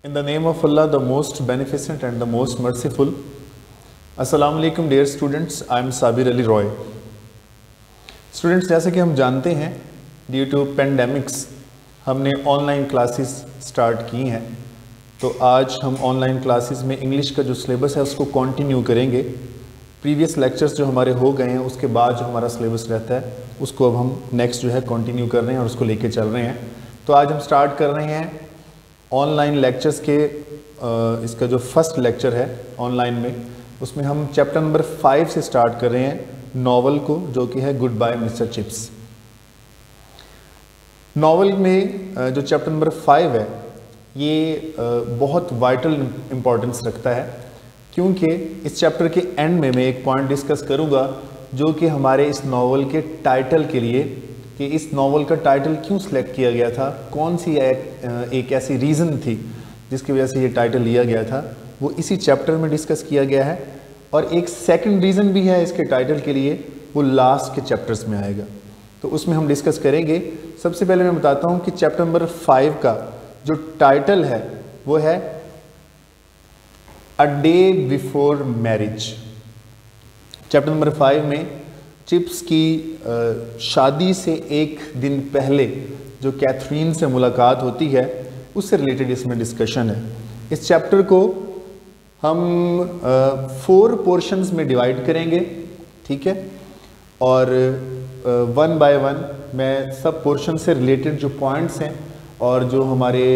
In the name of Allah, the most beneficent and the most merciful. Assalamu alaikum dear students, I am Sabir Ali Roy. Students, जैसे कि हम जानते हैं due to pandemics हमने online classes start की हैं, तो आज हम ऑनलाइन क्लासेस में इंग्लिश का जो सिलेबस है उसको कंटिन्यू करेंगे। प्रीवियस लेक्चर्स जो हमारे हो गए हैं उसके बाद जो हमारा सिलेबस रहता है उसको अब हम नेक्स्ट जो है कंटिन्यू कर रहे हैं और उसको लेके चल रहे हैं। तो आज हम स्टार्ट कर रहे हैं ऑनलाइन लेक्चर्स के इसका जो फर्स्ट लेक्चर है ऑनलाइन में, उसमें हम चैप्टर नंबर 5 से स्टार्ट कर रहे हैं नॉवल को, जो कि है goodbye mister Chips. Novel में जो चैप्टर नंबर 5 है ये बहुत वाइटल इम्पोर्टेंस रखता है, क्योंकि इस चैप्टर के एंड में मैं एक पॉइंट डिस्कस करूंगा जो कि हमारे इस नॉवल के टाइटल के लिए, कि इस नॉवल का टाइटल क्यों सिलेक्ट किया गया था, कौन सी एक ऐसी रीज़न थी जिसकी वजह से ये टाइटल लिया गया था, वो इसी चैप्टर में डिस्कस किया गया है। और एक सेकंड रीज़न भी है इसके टाइटल के लिए, वो लास्ट के चैप्टर्स में आएगा, तो उसमें हम डिस्कस करेंगे। सबसे पहले मैं बताता हूँ कि चैप्टर नंबर 5 का जो टाइटल है वो है a day before marriage. Chapter number 5 में चिप्स की शादी से एक दिन पहले जो कैथरीन से मुलाकात होती है उससे रिलेटेड इसमें डिस्कशन है। इस चैप्टर को हम 4 पोर्शंस में डिवाइड करेंगे, ठीक है, और 1 बाय 1 मैं सब पोर्शन से रिलेटेड जो पॉइंट्स हैं और जो हमारे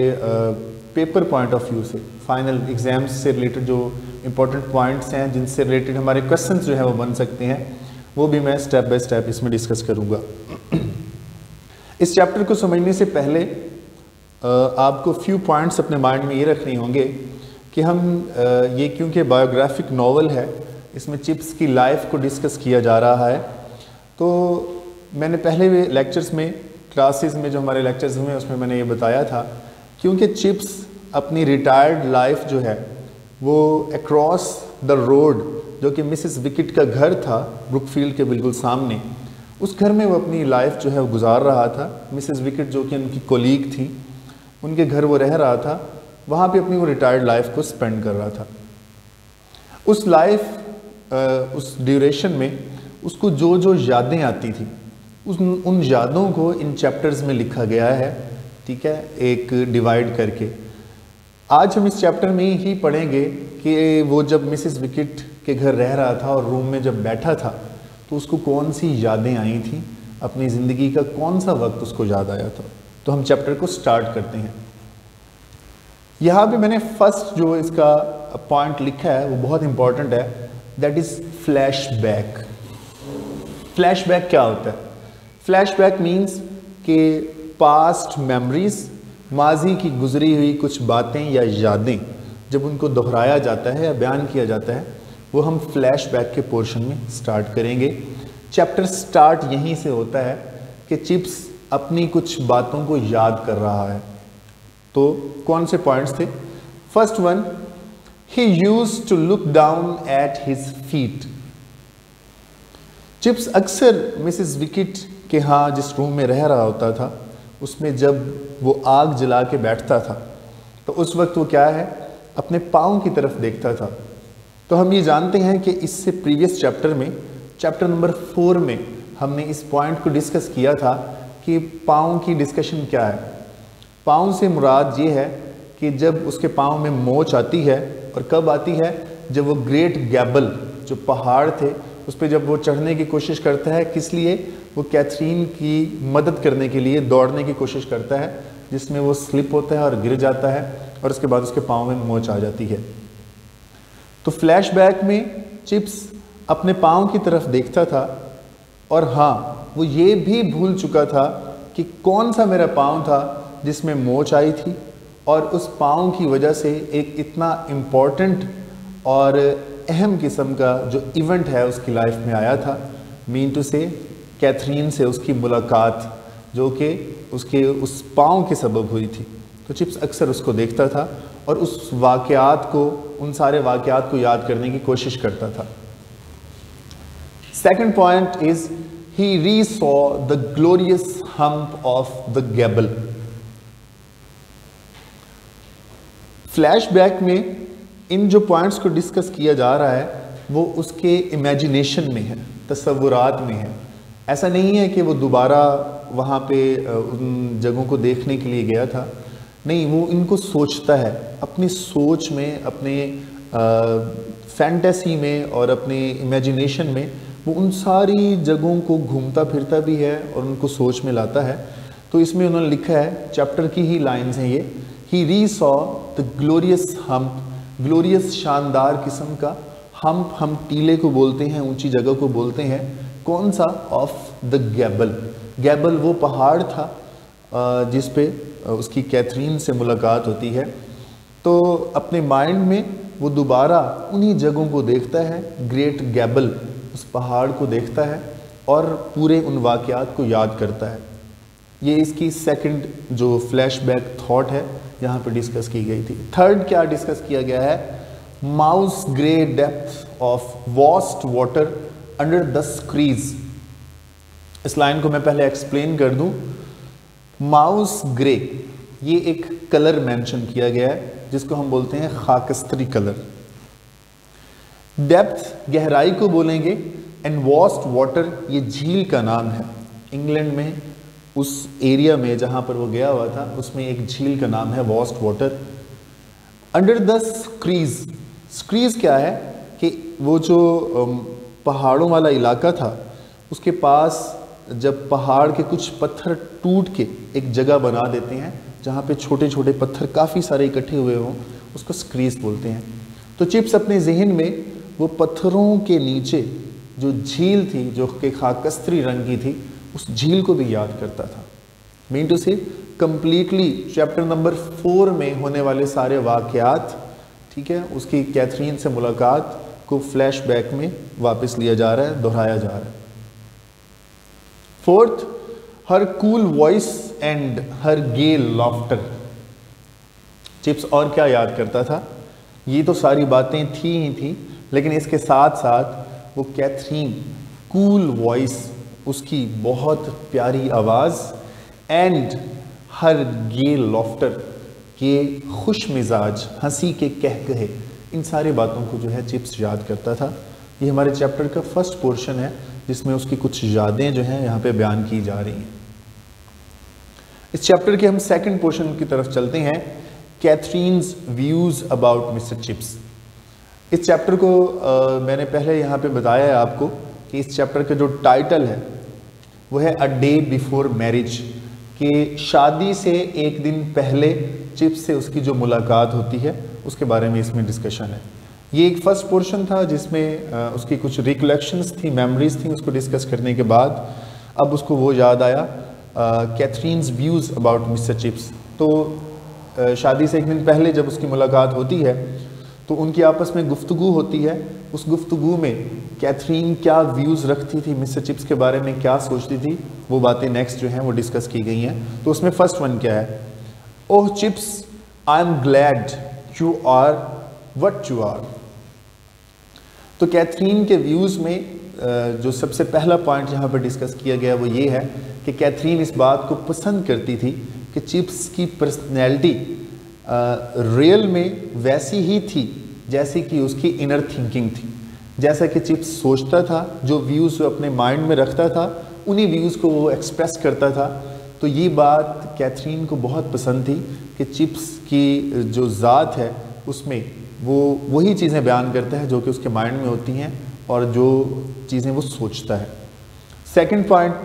पेपर पॉइंट ऑफ व्यू से फाइनल एग्जाम्स से रिलेटेड जो इम्पोर्टेंट पॉइंट्स हैं जिनसे रिलेटेड हमारे क्वेश्चंस जो है वो बन सकते हैं, वो भी मैं स्टेप बाय स्टेप इसमें डिस्कस करूंगा। इस चैप्टर को समझने से पहले आपको फ्यू पॉइंट्स अपने माइंड में ये रखने होंगे कि हम ये क्योंकि बायोग्राफिक नॉवल है, इसमें चिप्स की लाइफ को डिस्कस किया जा रहा है। तो मैंने पहले लेक्चर्स में, क्लासेस में जो हमारे लेक्चर्स हुए उसमें मैंने ये बताया था, क्योंकि चिप्स अपनी रिटायर्ड लाइफ जो है वो अक्रॉस द रोड, जो कि मिसेस विकेट का घर था ब्रुकफील्ड के बिल्कुल सामने, उस घर में वो अपनी लाइफ जो है वो गुजार रहा था। मिसेस विकेट जो कि उनकी कोलीग थी, उनके घर वो रह रहा था, वहाँ पे अपनी वो रिटायर्ड लाइफ को स्पेंड कर रहा था। उस लाइफ उस ड्यूरेशन में उसको जो जो यादें आती थी उन यादों को इन चैप्टर्स में लिखा गया है, ठीक है, एक डिवाइड करके। आज हम इस चैप्टर में ही पढ़ेंगे कि वो जब मिसेस विकेट के घर रह रहा था और रूम में जब बैठा था तो उसको कौन सी यादें आई थी, अपनी ज़िंदगी का कौन सा वक्त उसको याद आया था। तो हम चैप्टर को स्टार्ट करते हैं। यहाँ पे मैंने फर्स्ट जो इसका पॉइंट लिखा है वो बहुत इंपॉर्टेंट है, दैट इज़ फ्लैशबैक। फ्लैशबैक क्या होता है? फ्लैशबैक मीन्स कि पास्ट मेमोरीज, माजी की गुजरी हुई कुछ बातें या यादें जब उनको दोहराया जाता है या बयान किया जाता है, वो हम फ्लैशबैक के पोर्शन में स्टार्ट करेंगे। चैप्टर स्टार्ट यहीं से होता है कि चिप्स अपनी कुछ बातों को याद कर रहा है। तो कौन से पॉइंट्स थे? First one, he used to look down at his feet. Chips अक्सर मिसेस विकेट के यहाँ जिस रूम में रह रहा होता था उसमें जब वो आग जला के बैठता था तो उस वक्त वो क्या है, अपने पाँव की तरफ देखता था। तो हम ये जानते हैं कि इससे प्रीवियस चैप्टर में, चैप्टर नंबर 4 में हमने इस पॉइंट को डिस्कस किया था कि पाँव की डिस्कशन क्या है। पाँव से मुराद ये है कि जब उसके पाँव में मोच आती है, और कब आती है, जब वो ग्रेट गैबल जो पहाड़ थे उस पर जब वो चढ़ने की कोशिश करता है, किस लिए? वो कैथरीन की मदद करने के लिए दौड़ने की कोशिश करता है, जिसमें वो स्लिप होता है और गिर जाता है और उसके बाद उसके पाँव में मोच आ जाती है। तो फ्लैशबैक में चिप्स अपने पाँव की तरफ देखता था, और हाँ, वो ये भी भूल चुका था कि कौन सा मेरा पाँव था जिसमें मोच आई थी, और उस पाँव की वजह से एक इतना इम्पॉर्टेंट और अहम किस्म का जो इवेंट है उसकी लाइफ में आया था, मीन टू से कैथरीन से उसकी मुलाकात, जो कि उसके उस पाँव के सबब हुई थी। तो चिप्स अक्सर उसको देखता था और उस वाक़यात को, उन सारे वाक़यात को याद करने की कोशिश करता था। Second point is he resaw the glorious hump of the gable. Flashback में इन जो पॉइंट्स को डिस्कस किया जा रहा है वो उसके इमेजिनेशन में है, तसव्वुरात में है। ऐसा नहीं है कि वो दोबारा वहाँ पे उन जगहों को देखने के लिए गया था, नहीं, वो इनको सोचता है अपनी सोच में, अपने फैंटेसी में और अपने इमेजिनेशन में वो उन सारी जगहों को घूमता फिरता भी है और उनको सोच में लाता है। तो इसमें उन्होंने लिखा है, चैप्टर की ही लाइन्स हैं ये, ही री saw the glorious hump, glorious शानदार किस्म का हम्प, हम टीले को बोलते हैं, ऊंची जगह को बोलते हैं, कौन सा, ऑफ द गैबल। गैबल वो पहाड़ था जिस पे उसकी कैथरीन से मुलाकात होती है। तो अपने माइंड में वो दोबारा उन्हीं जगहों को देखता है, ग्रेट गैबल, उस पहाड़ को देखता है और पूरे उन वाक़यात को याद करता है। ये इसकी सेकंड जो फ्लैशबैक थॉट है यहाँ पे डिस्कस की गई थी। थर्ड क्या डिस्कस किया गया है, mouse grey depth of vast water under the squeeze. इस लाइन को मैं पहले एक्सप्लेन कर दूं। माउस ग्रे ये एक कलर मेंशन किया गया है जिसको हम बोलते हैं खाकस्तरी कलर। डेप्थ गहराई को बोलेंगे, एंड वास्ट वाटर ये झील का नाम है। इंग्लैंड में उस एरिया में जहां पर वो गया हुआ था उसमें एक झील का नाम है vast water. Under the squeeze, squeeze क्या है कि वो जो पहाड़ों वाला इलाका था उसके पास जब पहाड़ के कुछ पत्थर टूट के एक जगह बना देते हैं जहाँ पे छोटे छोटे पत्थर काफ़ी सारे इकट्ठे हुए हों, उसको स्क्रीज बोलते हैं। तो चिप्स अपने जहन में वो पत्थरों के नीचे जो झील थी जो कि खाकस्तरी रंग की थी, उस झील को भी याद करता था। मीन टू से कंप्लीटली चैप्टर नंबर 4 में होने वाले सारे वाक़यात, ठीक है, उसकी कैथरीन से मुलाकात को फ्लैशबैक में वापस लिया जा रहा है, दोहराया जा रहा है। Fourth, her cool voice and her gay laughter. Chips और क्या याद करता था, ये तो सारी बातें थी ही थी, लेकिन इसके साथ साथ वो कैथरीन, कूल वॉइस, उसकी बहुत प्यारी आवाज़, एंड हर गे लॉफ्टर के खुश मिजाज हंसी के कहकहे, इन सारी बातों को जो है चिप्स याद करता था। ये हमारे चैप्टर का फर्स्ट पोर्शन है जिसमें उसकी कुछ यादें जो हैं यहाँ पे बयान की जा रही हैं। इस चैप्टर के हम सेकंड पोर्शन की तरफ चलते हैं, Catherine's views about mister chips. इस चैप्टर को मैंने पहले यहाँ पे बताया है आपको कि इस चैप्टर का जो टाइटल है वो है अ डे बिफोर मैरिज, कि शादी से एक दिन पहले चिप्स से उसकी जो मुलाकात होती है उसके बारे में इसमें डिस्कशन है। ये एक फर्स्ट पोर्शन था जिसमें उसकी कुछ रिकलेक्शंस थी, मेमोरीज थी, उसको डिस्कस करने के बाद अब उसको वो याद आया, Catherine's views about mister chips. तो शादी से एक दिन पहले जब उसकी मुलाकात होती है तो उनकी आपस में गुफ्तगू होती है। उस गुफ्तगू में कैथरीन क्या व्यूज़ रखती थी मिस्टर चिप्स के बारे में, क्या सोचती थी, वो बातें नेक्स्ट जो हैं वो डिस्कस की गई हैं। तो उसमें फर्स्ट वन क्या है, oh chips I am glad you are what you are. तो कैथरीन के व्यूज़ में जो सबसे पहला पॉइंट यहाँ पर डिस्कस किया गया वो ये है कि कैथरीन इस बात को पसंद करती थी कि चिप्स की पर्सनैलिटी रियल में वैसी ही थी जैसी कि उसकी इनर थिंकिंग थी। जैसा कि चिप्स सोचता था, जो व्यूज़ वो अपने माइंड में रखता था, उन्हीं व्यूज़ को वो एक्सप्रेस करता था। तो ये बात कैथरीन को बहुत पसंद थी कि चिप्स की जो ज़ात है उसमें वो वही चीज़ें बयान करता है जो कि उसके माइंड में होती हैं और जो चीज़ें वो सोचता है। Second point,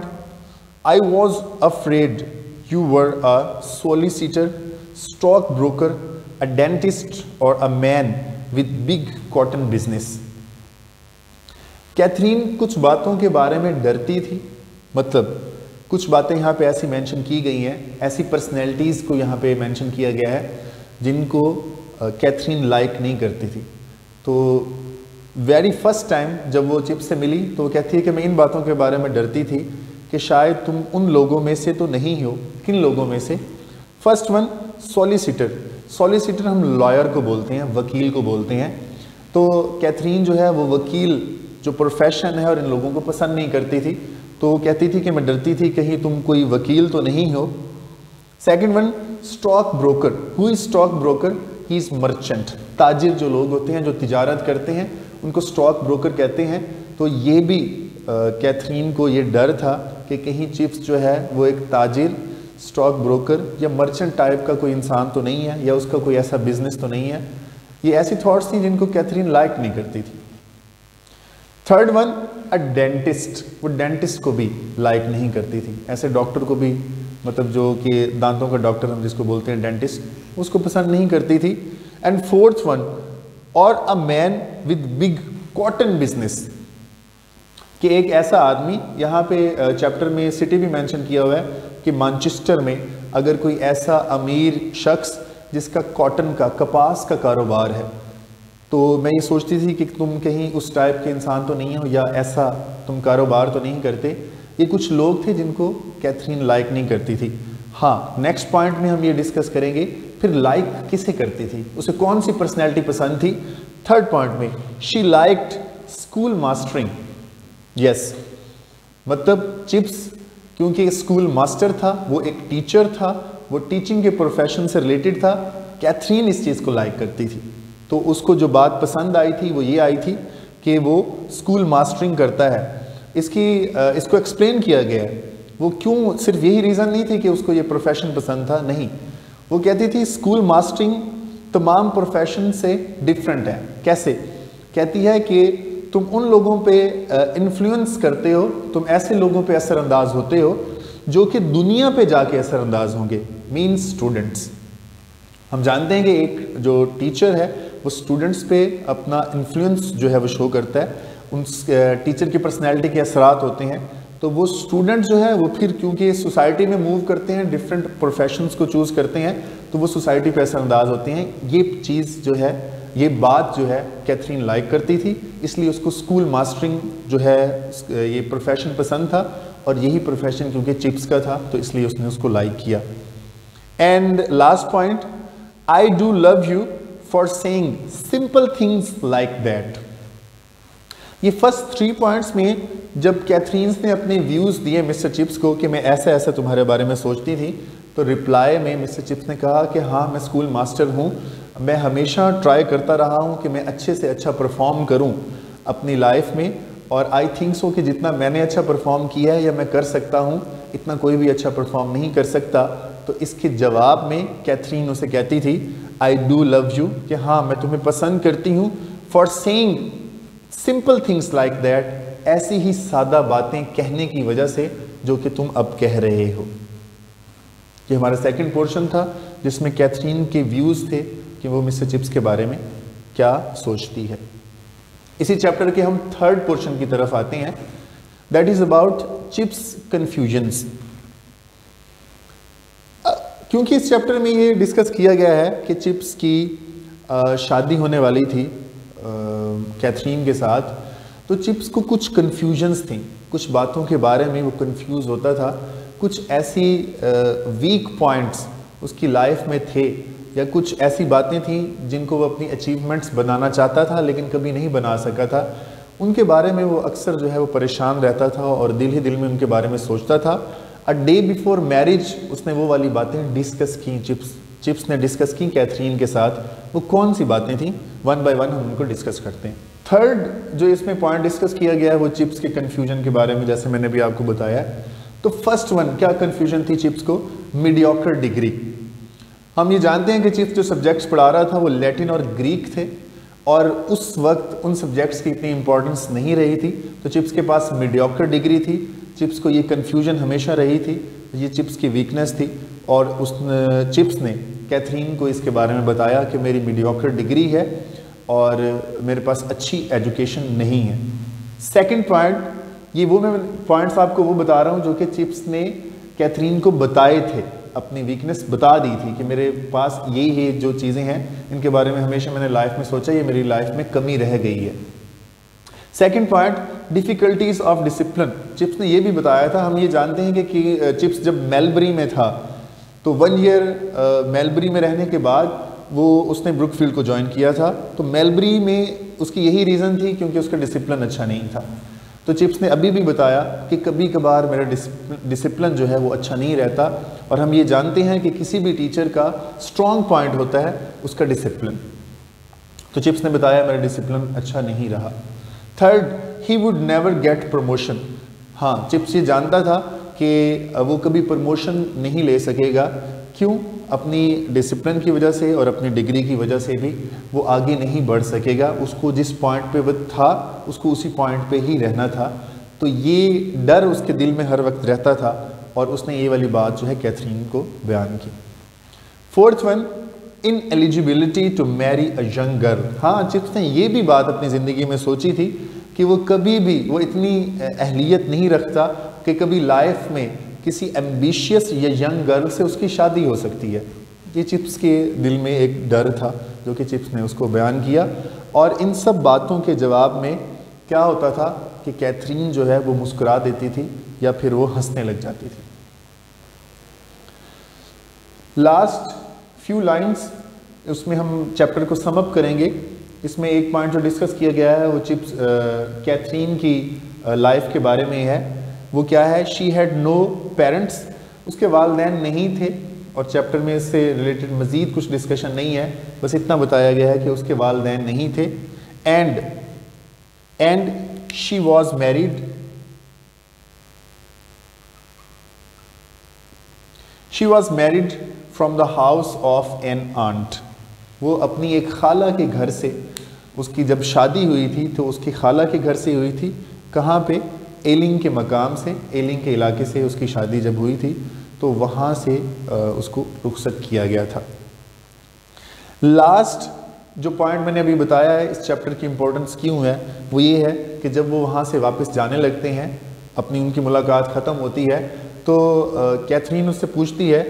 I was afraid you were a solicitor, stock broker, a dentist और a man with big cotton business. Catherine कुछ बातों के बारे में डरती थी, मतलब कुछ बातें यहाँ पे ऐसी मेंशन की गई हैं, ऐसी पर्सनैलिटीज़ को यहाँ पे मेंशन किया गया है जिनको कैथरीन लाइक नहीं करती थी। तो वेरी फर्स्ट टाइम जब वो चिप्स से मिली तो वो कहती है कि मैं इन बातों के बारे में डरती थी कि शायद तुम उन लोगों में से तो नहीं हो। किन लोगों में से? First one, solicitor. सॉलिसिटर हम लॉयर को बोलते हैं, वकील को बोलते हैं। तो कैथरीन जो है वो वकील जो प्रोफेशन है और इन लोगों को पसंद नहीं करती थी। तो वो कहती थी कि मैं डरती थी कहीं तुम कोई वकील तो नहीं हो। Second one, stock broker. Who is stock broker? He is merchant. ताजिर जो लोग होते हैं, जो तिजारत करते हैं, उनको स्टॉक ब्रोकर कहते हैं। तो ये भी कैथरीन को ये डर था कि कहीं चिप्स जो है वो एक ताजिर, स्टॉक ब्रोकर या मर्चेंट टाइप का कोई इंसान तो नहीं है, या उसका कोई ऐसा बिजनेस तो नहीं है। ये ऐसी थॉट्स थी जिनको कैथरीन लाइक नहीं करती थी। Third one, a dentist. वो डेंटिस्ट को भी लाइक नहीं करती थी, ऐसे डॉक्टर को भी, मतलब जो कि दांतों का डॉक्टर हम जिसको बोलते हैं डेंटिस्ट, उसको पसंद नहीं करती थी। एंड फोर्थ वन, और a man with big cotton business, कि एक ऐसा आदमी, यहाँ पे चैप्टर में सिटी भी मेंशन किया हुआ है कि मैनचेस्टर में अगर कोई ऐसा अमीर शख्स जिसका कॉटन का, कपास का कारोबार है, तो मैं ये सोचती थी कि तुम कहीं उस टाइप के इंसान तो नहीं हो, या ऐसा तुम कारोबार तो नहीं करते। ये कुछ लोग थे जिनको कैथरीन लाइक नहीं करती थी। हाँ, नेक्स्ट पॉइंट में हम ये डिस्कस करेंगे फिर लाइक किसे करती थी, उसे कौन सी पर्सनैलिटी पसंद थी। थर्ड पॉइंट में, she liked school mastering. Yes, मतलब चिप्स क्योंकि स्कूल मास्टर था, वो एक टीचर था, वो टीचिंग के प्रोफेशन से रिलेटेड था। कैथरीन इस चीज़ को लाइक करती थी, तो उसको जो बात पसंद आई थी वो ये आई थी कि वो स्कूल मास्टरिंग करता है। इसको एक्सप्लेन किया गया है, वो क्यों, सिर्फ यही रीज़न नहीं थी कि उसको ये प्रोफेशन पसंद था, नहीं, वो कहती थी स्कूल मास्टरिंग तमाम प्रोफेशन से डिफरेंट है। कैसे? कहती है कि तुम उन लोगों पे इन्फ्लुएंस करते हो, तुम ऐसे लोगों पे असरअंदाज होते हो जो कि दुनिया पे जाके असरअंदाज होंगे, मीन्स स्टूडेंट्स। हम जानते हैं कि एक जो टीचर है वो स्टूडेंट्स पे अपना इन्फ्लुएंस जो है वो शो करता है, उन टीचर की पर्सनैलिटी के असरात होते हैं। तो वो स्टूडेंट जो है वो फिर क्योंकि सोसाइटी में मूव करते हैं, डिफरेंट प्रोफेशंस को चूज़ करते हैं, तो वो सोसाइटी पे असरअंदाज होते हैं। ये चीज़ जो है, ये बात जो है कैथरीन लाइक करती थी, इसलिए उसको स्कूल मास्टरिंग जो है ये प्रोफेशन पसंद था, और यही प्रोफेशन क्योंकि चिप्स का था तो इसलिए उसने उसको लाइक किया। And last point, I do love you for saying simple things like that. ये फर्स्ट 3 पॉइंट्स में जब कैथरीन ने अपने व्यूज़ दिए मिस्टर चिप्स को कि मैं ऐसा ऐसा तुम्हारे बारे में सोचती थी, तो रिप्लाई में मिस्टर चिप्स ने कहा कि हाँ, मैं स्कूल मास्टर हूँ, मैं हमेशा ट्राई करता रहा हूँ कि मैं अच्छे से अच्छा परफॉर्म करूँ अपनी लाइफ में, और आई थिंक सो कि जितना मैंने अच्छा परफॉर्म किया है या मैं कर सकता हूँ, इतना कोई भी अच्छा परफॉर्म नहीं कर सकता। तो इसके जवाब में कैथरीन उसे कहती थी आई डू लव यू, कि हाँ मैं तुम्हें पसंद करती हूँ, for saying simple things like that, ऐसी ही सादा बातें कहने की वजह से जो कि तुम अब कह रहे हो। ये हमारा सेकंड पोर्शन था जिसमें कैथरीन के व्यूज़ थे कि वो मिस्टर चिप्स के बारे में क्या सोचती है। इसी चैप्टर के हम थर्ड पोर्शन की तरफ आते हैं, that is about chips confusions. क्योंकि इस चैप्टर में ये डिस्कस किया गया है कि चिप्स की शादी होने वाली थी कैथरीन के साथ, तो चिप्स को कुछ कंफ्यूजन्स थी, कुछ बातों के बारे में वो कंफ्यूज होता था, कुछ ऐसी वीक पॉइंट्स उसकी लाइफ में थे, या कुछ ऐसी बातें थी जिनको वो अपनी अचीवमेंट्स बनाना चाहता था लेकिन कभी नहीं बना सका था। उनके बारे में वो अक्सर जो है वो परेशान रहता था और दिल ही दिल में उनके बारे में सोचता था। अ डे बिफोर मैरिज उसने वो वाली बातें डिस्कस की, चिप्स ने डिस्कस की कैथरीन के साथ। वो कौन सी बातें थी, वन बाय वन हम उनको डिस्कस करते हैं। थर्ड जो इसमें पॉइंट डिस्कस किया गया है वो चिप्स के कन्फ्यूजन के बारे में, जैसे मैंने भी आपको बताया। तो फर्स्ट वन, क्या कन्फ्यूजन थी चिप्स को? Mediocre degree. हम ये जानते हैं कि चिप्स जो सब्जेक्ट्स पढ़ा रहा था वो लैटिन और ग्रीक थे, और उस वक्त उन सब्जेक्ट्स की इतनी इंपॉर्टेंस नहीं रही थी, तो चिप्स के पास मीडियोकर डिग्री थी। चिप्स को ये कन्फ्यूजन हमेशा रही थी, ये चिप्स की वीकनेस थी, और उस चिप्स ने कैथरीन को इसके बारे में बताया कि मेरी मीडियोकर डिग्री है और मेरे पास अच्छी एजुकेशन नहीं है। सेकंड पॉइंट, ये वो मैं पॉइंट्स आपको वो बता रहा हूँ जो कि चिप्स ने कैथरीन को बताए थे, अपनी वीकनेस बता दी थी कि मेरे पास ये जो चीज़ें हैं इनके बारे में हमेशा मैंने लाइफ में सोचा, ये मेरी लाइफ में कमी रह गई है। Second point, difficulties of discipline. Chips ने ये भी बताया था, हम ये जानते हैं कि चिप्स जब मेलबरी में था तो 1 ईयर मेलबरी में रहने के बाद वो उसने ब्रुकफील्ड को ज्वाइन किया था। तो मेलबरी में उसकी यही रीज़न थी क्योंकि उसका डिसिप्लिन अच्छा नहीं था। तो चिप्स ने अभी भी बताया कि कभी कभार मेरा डिसिप्लिन जो है वो अच्छा नहीं रहता, और हम ये जानते हैं कि किसी भी टीचर का स्ट्रॉन्ग पॉइंट होता है उसका डिसिप्लिन। तो चिप्स ने बताया मेरा डिसिप्लिन अच्छा नहीं रहा। Third, he would never get promotion. हाँ, चिप्स ये जानता था कि वो कभी प्रमोशन नहीं ले सकेगा। क्यों? अपनी डिसिप्लिन की वजह से और अपनी डिग्री की वजह से भी वो आगे नहीं बढ़ सकेगा। उसको जिस पॉइंट पे वो था उसको उसी पॉइंट पे ही रहना था। तो ये डर उसके दिल में हर वक्त रहता था, और उसने ये वाली बात जो है कैथरीन को बयान की। Fourth one, in eligibility to marry a young girl. हाँ, चिप्स ने ये भी बात अपनी ज़िंदगी में सोची थी कि वो कभी भी वो इतनी अहलियत नहीं रखता कि कभी लाइफ में किसी एम्बिशियस या यंग गर्ल से उसकी शादी हो सकती है। ये चिप्स के दिल में एक डर था जो कि चिप्स ने उसको बयान किया। और इन सब बातों के जवाब में क्या होता था कि कैथरीन जो है वो मुस्कुरा देती थी या फिर वो हंसने लग जाती थी। लास्ट फ्यू लाइंस, उसमें हम चैप्टर को सम अप करेंगे। इसमें एक पॉइंट जो डिस्कस किया गया है वो चिप्स कैथरीन की लाइफ के बारे में है। वो क्या है? शी हैड नो पेरेंट्स, उसके वालिदैन नहीं थे, और चैप्टर में इससे रिलेटेड मज़ीद कुछ डिस्कशन नहीं है, बस इतना बताया गया है कि उसके वालिदैन नहीं थे। And she was married, she was married from the house of an aunt. वो अपनी एक खाला के घर से, उसकी जब शादी हुई थी तो उसकी खाला के घर से हुई थी। कहाँ पे? एलिंग के मकाम से, एलिंग के इलाके से उसकी शादी जब हुई थी तो वहाँ से उसको रुखसत किया गया था। लास्ट जो पॉइंट मैंने अभी बताया है इस चैप्टर की इम्पोर्टेंस क्यों है, वो ये है कि जब वो वहाँ से वापस जाने लगते हैं, अपनी उनकी मुलाकात ख़त्म होती है, तो कैथरीन उससे पूछती है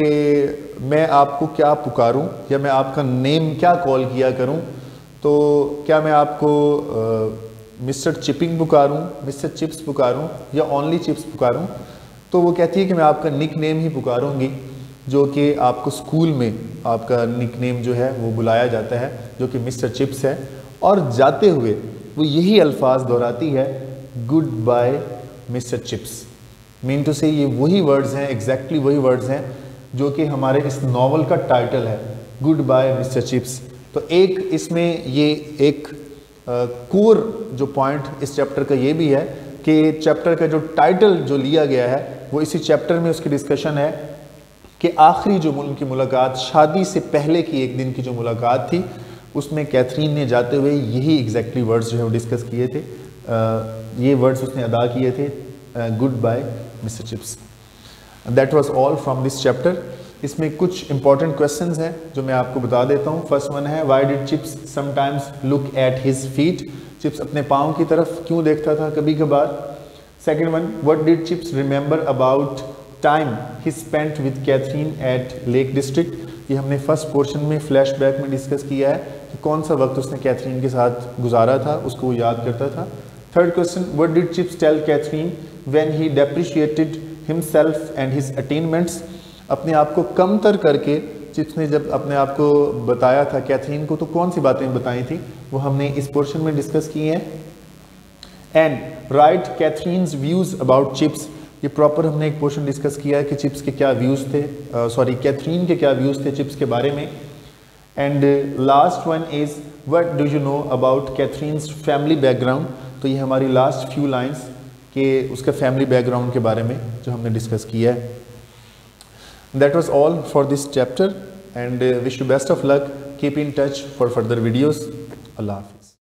कि मैं आपको क्या पुकारूं, या मैं आपका नेम क्या कॉल किया करूं, तो क्या मैं आपको मिस्टर चिपिंग पुकारूं, मिस्टर चिप्स पुकारूं, या ओनली चिप्स पुकारूं? तो वो कहती है कि मैं आपका निक नेम ही पुकारूंगी, जो कि आपको स्कूल में आपका निक नेम जो है वो बुलाया जाता है, जो कि मिस्टर चिप्स है। और जाते हुए वो यही अल्फाज दोहराती है, goodbye mister Chips. Mean to say ये वही वर्ड्स हैं, एग्जैक्टली वही वर्ड्स हैं जो कि हमारे इस नॉवल का टाइटल है, गुड बाय मिस्टर चिप्स। तो एक इसमें ये एक कोर जो पॉइंट इस चैप्टर का ये भी है कि चैप्टर का जो टाइटल जो लिया गया है वो इसी चैप्टर में उसकी डिस्कशन है कि आखिरी जो उनकी मुलाकात, शादी से पहले की एक दिन की जो मुलाकात थी, उसमें कैथरीन ने जाते हुए यही एग्जैक्टली वर्ड्स जो है वो डिस्कस किए थे। ये वर्ड्स उसने अदा किए थे, goodbye mister Chips. That was all from this chapter. इसमें कुछ इंपॉर्टेंट क्वेश्चंस हैं जो मैं आपको बता देता हूँ। फर्स्ट वन है, why did Chips sometimes look at his feet? Chips अपने पाँव की तरफ क्यों देखता था कभी कभार? Second one, what did Chips remember about time he spent with Katherine at Lake District? ये हमने फर्स्ट पोर्शन में फ्लैशबैक में डिस्कस किया है कि कौन सा वक्त उसने कैथरीन के साथ गुजारा था, उसको वो याद करता था। Third question, what did Chips tell Katherine when he depreciated himself and his attainments? अपने आप को कमतर करके चिप्स ने जब अपने आप को बताया था कैथरीन को, तो कौन सी बातें बताई थी वो हमने इस पोर्शन में डिस्कस की हैं। And right Catherine's views about chips, ये प्रॉपर हमने एक पोर्शन डिस्कस किया है कि चिप्स के क्या व्यूज थे, कैथरीन के क्या व्यूज थे चिप्स के बारे में। And last one is, what do you know about Catherine's family background? तो ये हमारी लास्ट फ्यू लाइंस कि उसका फैमिली बैकग्राउंड के बारे में जो हमने डिस्कस किया है। That was all for this chapter, and wish you best of luck. Keep in touch for further videos. Allah Hafiz.